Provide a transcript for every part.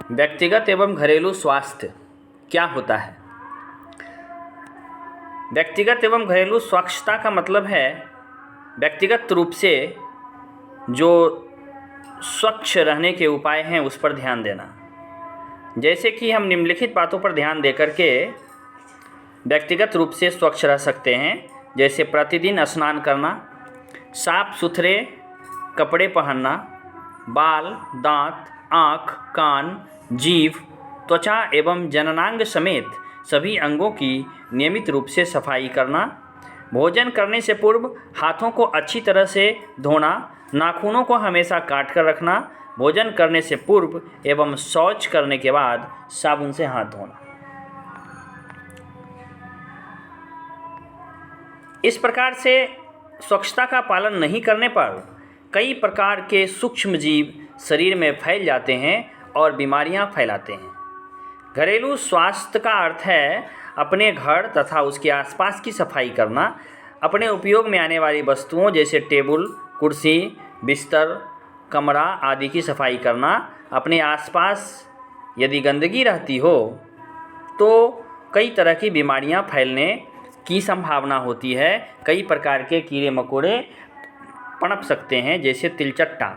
व्यक्तिगत एवं घरेलू स्वास्थ्य क्या होता है? व्यक्तिगत एवं घरेलू स्वच्छता का मतलब है व्यक्तिगत रूप से जो स्वच्छ रहने के उपाय हैं उस पर ध्यान देना। जैसे कि हम निम्नलिखित बातों पर ध्यान देकर के व्यक्तिगत रूप से स्वच्छ रह सकते हैं। जैसे प्रतिदिन स्नान करना, साफ सुथरे कपड़े पहनना, बाल, दांत, आँख, कान, जीभ, त्वचा एवं जननांग समेत सभी अंगों की नियमित रूप से सफाई करना, भोजन करने से पूर्व हाथों को अच्छी तरह से धोना, नाखूनों को हमेशा काट कर रखना, भोजन करने से पूर्व एवं शौच करने के बाद साबुन से हाथ धोना। इस प्रकार से स्वच्छता का पालन नहीं करने पर कई प्रकार के सूक्ष्म जीव शरीर में फैल जाते हैं और बीमारियां फैलाते हैं। घरेलू स्वास्थ्य का अर्थ है अपने घर तथा उसके आसपास की सफाई करना, अपने उपयोग में आने वाली वस्तुओं जैसे टेबल, कुर्सी, बिस्तर, कमरा आदि की सफाई करना। अपने आसपास यदि गंदगी रहती हो तो कई तरह की बीमारियां फैलने की संभावना होती है। कई प्रकार के कीड़े मकोड़े पनप सकते हैं जैसे तिलचट्टा।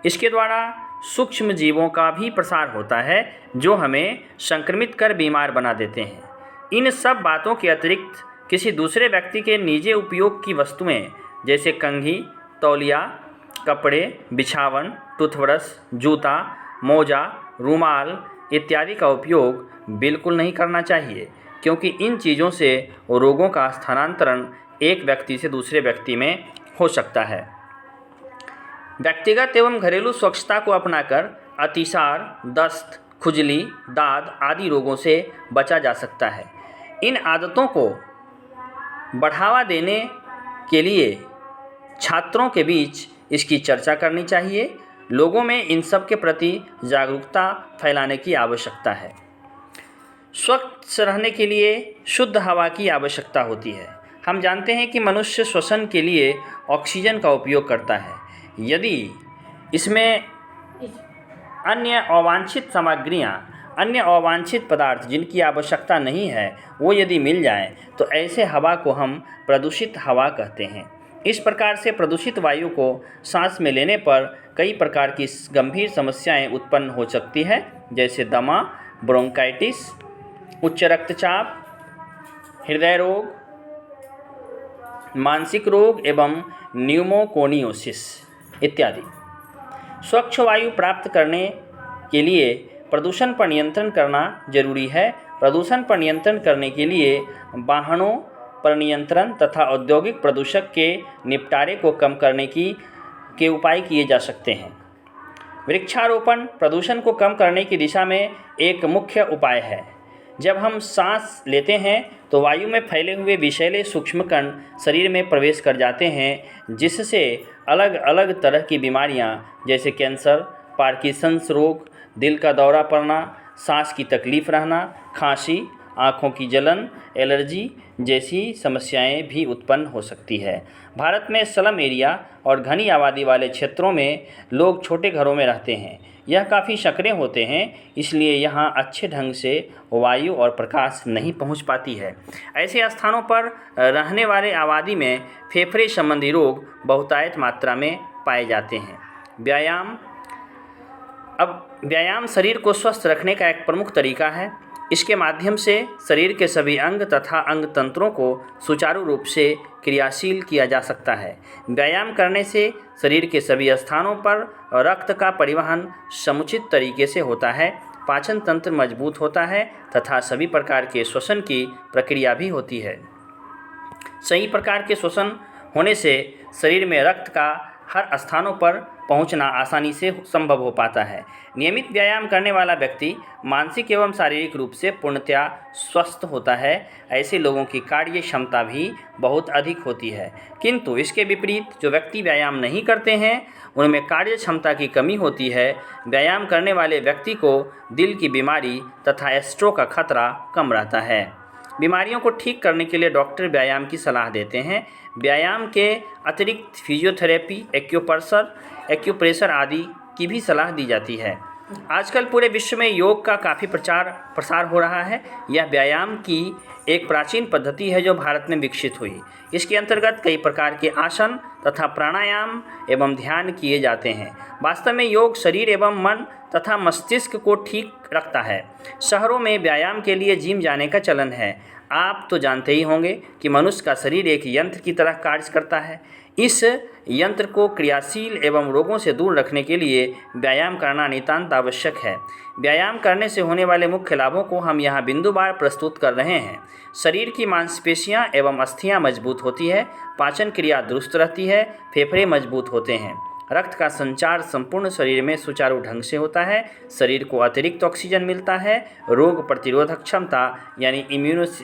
इसके द्वारा सूक्ष्म जीवों का भी प्रसार होता है जो हमें संक्रमित कर बीमार बना देते हैं। इन सब बातों के अतिरिक्त किसी दूसरे व्यक्ति के निजी उपयोग की वस्तुएं जैसे कंघी, तौलिया, कपड़े, बिछावन, टूथब्रश, जूता, मोजा, रुमाल इत्यादि का उपयोग बिल्कुल नहीं करना चाहिए, क्योंकि इन चीज़ों से रोगों का स्थानांतरण एक व्यक्ति से दूसरे व्यक्ति में हो सकता है। व्यक्तिगत एवं घरेलू स्वच्छता को अपनाकर अतिसार, दस्त, खुजली, दाद आदि रोगों से बचा जा सकता है। इन आदतों को बढ़ावा देने के लिए छात्रों के बीच इसकी चर्चा करनी चाहिए। लोगों में इन सब के प्रति जागरूकता फैलाने की आवश्यकता है। स्वच्छ रहने के लिए शुद्ध हवा की आवश्यकता होती है। हम जानते हैं कि मनुष्य श्वसन के लिए ऑक्सीजन का उपयोग करता है। यदि इसमें अन्य अवांछित सामग्रियां, अन्य अवांछित पदार्थ जिनकी आवश्यकता नहीं है वो यदि मिल जाएं तो ऐसे हवा को हम प्रदूषित हवा कहते हैं। इस प्रकार से प्रदूषित वायु को सांस में लेने पर कई प्रकार की गंभीर समस्याएं उत्पन्न हो सकती है जैसे दमा, ब्रोंकाइटिस, उच्च रक्तचाप, हृदय रोग, मानसिक रोग एवं न्यूमोकोनियोसिस इत्यादि। स्वच्छ वायु प्राप्त करने के लिए प्रदूषण पर नियंत्रण करना जरूरी है। प्रदूषण पर नियंत्रण करने के लिए वाहनों पर नियंत्रण तथा औद्योगिक प्रदूषक के निपटारे को कम करने के उपाय किए जा सकते हैं। वृक्षारोपण प्रदूषण को कम करने की दिशा में एक मुख्य उपाय है। जब हम सांस लेते हैं तो वायु में फैले हुए विषैले सूक्ष्म कण शरीर में प्रवेश कर जाते हैं, जिससे अलग अलग तरह की बीमारियां जैसे कैंसर, पार्किंसंस रोग, दिल का दौरा पड़ना, सांस की तकलीफ रहना, खांसी, आँखों की जलन, एलर्जी जैसी समस्याएं भी उत्पन्न हो सकती है। भारत में स्लम एरिया और घनी आबादी वाले क्षेत्रों में लोग छोटे घरों में रहते हैं। यह काफ़ी संकरे होते हैं, इसलिए यहाँ अच्छे ढंग से वायु और प्रकाश नहीं पहुँच पाती है। ऐसे स्थानों पर रहने वाले आबादी में फेफड़े संबंधी रोग बहुतायत मात्रा में पाए जाते हैं। व्यायाम शरीर को स्वस्थ रखने का एक प्रमुख तरीका है। इसके माध्यम से शरीर के सभी अंग तथा अंग तंत्रों को सुचारू रूप से क्रियाशील किया जा सकता है। व्यायाम करने से शरीर के सभी स्थानों पर रक्त का परिवहन समुचित तरीके से होता है, पाचन तंत्र मजबूत होता है तथा सभी प्रकार के श्वसन की प्रक्रिया भी होती है। सही प्रकार के श्वसन होने से शरीर में रक्त का हर स्थानों पर पहुंचना आसानी से संभव हो पाता है। नियमित व्यायाम करने वाला व्यक्ति मानसिक एवं शारीरिक रूप से पूर्णतया स्वस्थ होता है। ऐसे लोगों की कार्य क्षमता भी बहुत अधिक होती है, किंतु इसके विपरीत जो व्यक्ति व्यायाम नहीं करते हैं उनमें कार्य क्षमता की कमी होती है। व्यायाम करने वाले व्यक्ति को दिल की बीमारी तथा स्ट्रोक का खतरा कम रहता है। बीमारियों को ठीक करने के लिए डॉक्टर व्यायाम की सलाह देते हैं। व्यायाम के अतिरिक्त फिजियोथेरेपी, एक्यूप्रेशर आदि की भी सलाह दी जाती है। आजकल पूरे विश्व में योग का काफ़ी प्रसार हो रहा है। यह व्यायाम की एक प्राचीन पद्धति है जो भारत में विकसित हुई। इसके अंतर्गत कई प्रकार के आसन तथा प्राणायाम एवं ध्यान किए जाते हैं। वास्तव में योग शरीर एवं मन तथा मस्तिष्क को ठीक रखता है। शहरों में व्यायाम के लिए जिम जाने का चलन है। आप तो जानते ही होंगे कि मनुष्य का शरीर एक यंत्र की तरह कार्य करता है। इस यंत्र को क्रियाशील एवं रोगों से दूर रखने के लिए व्यायाम करना नितांत आवश्यक है। व्यायाम करने से होने वाले मुख्य लाभों को हम यहाँ बिंदुवार प्रस्तुत कर रहे हैं। शरीर की मांसपेशियाँ एवं अस्थियाँ मजबूत होती है, पाचन क्रिया दुरुस्त रहती है, फेफड़े मजबूत होते हैं, रक्त का संचार संपूर्ण शरीर में सुचारू ढंग से होता है, शरीर को अतिरिक्त ऑक्सीजन मिलता है, रोग प्रतिरोधक क्षमता यानी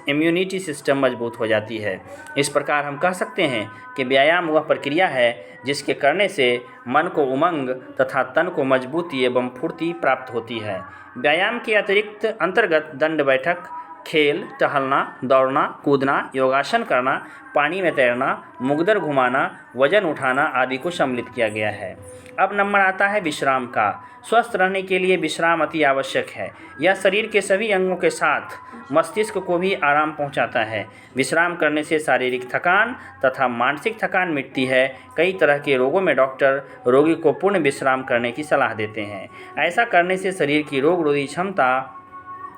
इम्यूनिटी सिस्टम मजबूत हो जाती है। इस प्रकार हम कह सकते हैं कि व्यायाम वह प्रक्रिया है जिसके करने से मन को उमंग तथा तन को मजबूती एवं फुर्ती प्राप्त होती है। व्यायाम के अतिरिक्त अंतर्गत दंड बैठक, खेल, टहलना, दौड़ना, कूदना, योगासन करना, पानी में तैरना, मुगदर घुमाना, वजन उठाना आदि को सम्मिलित किया गया है। अब नंबर आता है विश्राम का। स्वस्थ रहने के लिए विश्राम अति आवश्यक है। यह शरीर के सभी अंगों के साथ मस्तिष्क को भी आराम पहुंचाता है। विश्राम करने से शारीरिक थकान तथा मानसिक थकान मिटती है। कई तरह के रोगों में डॉक्टर रोगी को पूर्ण विश्राम करने की सलाह देते हैं। ऐसा करने से शरीर की रोगरोधी क्षमता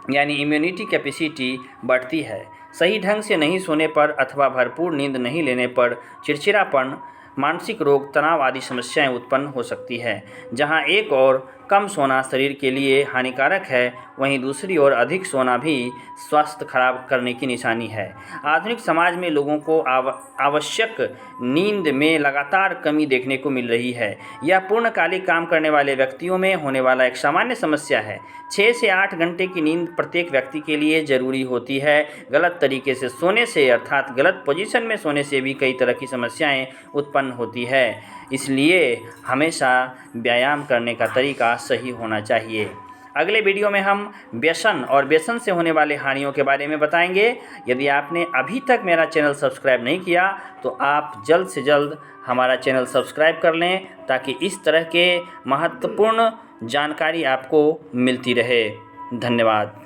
यानी इम्यूनिटी कैपेसिटी बढ़ती है। सही ढंग से नहीं सोने पर अथवा भरपूर नींद नहीं लेने पर चिड़चिड़ापन, मानसिक रोग, तनाव आदि समस्याएं उत्पन्न हो सकती है। जहां एक और कम सोना शरीर के लिए हानिकारक है, वहीं दूसरी ओर अधिक सोना भी स्वास्थ्य खराब करने की निशानी है। आधुनिक समाज में लोगों को आवश्यक नींद में लगातार कमी देखने को मिल रही है। यह पूर्णकालिक काम करने वाले व्यक्तियों में होने वाला एक सामान्य समस्या है। 6 से 8 घंटे की नींद प्रत्येक व्यक्ति के लिए ज़रूरी होती है। गलत तरीके से सोने से अर्थात गलत पोजीशन में सोने से भी कई तरह की समस्याएं उत्पन्न होती है। इसलिए हमेशा व्यायाम करने का तरीका सही होना चाहिए। अगले वीडियो में हम व्यसन और व्यसन से होने वाले हानियों के बारे में बताएंगे। यदि आपने अभी तक मेरा चैनल सब्सक्राइब नहीं किया तो आप जल्द से जल्द हमारा चैनल सब्सक्राइब कर लें ताकि इस तरह के महत्वपूर्ण जानकारी आपको मिलती रहे। धन्यवाद।